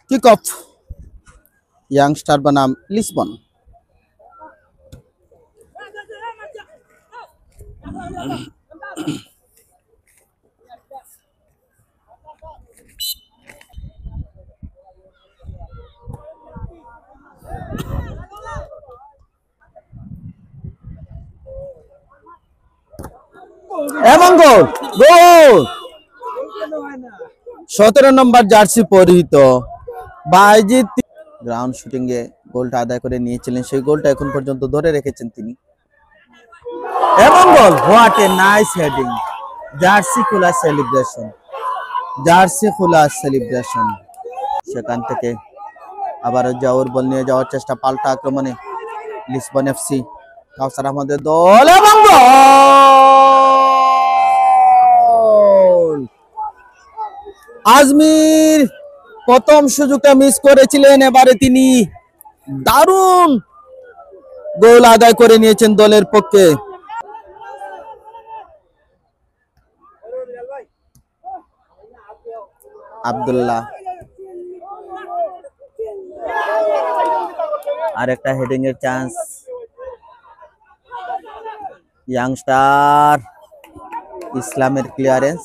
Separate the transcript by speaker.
Speaker 1: Kick off youngster বনাম Lisbon. এবং গোল গোল 17 নম্বর jersey পরিহিত বাইজিৎ গ্রাউন্ড শুটিং এ গোলটা আদায় করে নিয়েছিলেন, সেই গোলটা এখন পর্যন্ত ধরে রেখেছেন তিনি। এবং goal, what a nice heading, jersey খোলা সেলিব্রেশন, জার্সি খোলা সেলিব্রেশন। সেখান থেকে আবারও জাউর বল নিয়ে যাওয়ার চেষ্টা, পাল্টা আক্রমণে লিসবন এফসি, কাউসার আহমেদের দল এবং গোল। আজমির প্রথম সুযোগটা মিস করেছিলেন, এবারে তিনি দারুণ গোল আদায় করে নিয়েছেন দলের পক্ষে। আব্দুল্লাহ আর একটা হেডিং এর চান্স, ইয়াংস্টার ইসলামের ক্লিয়ারেন্স।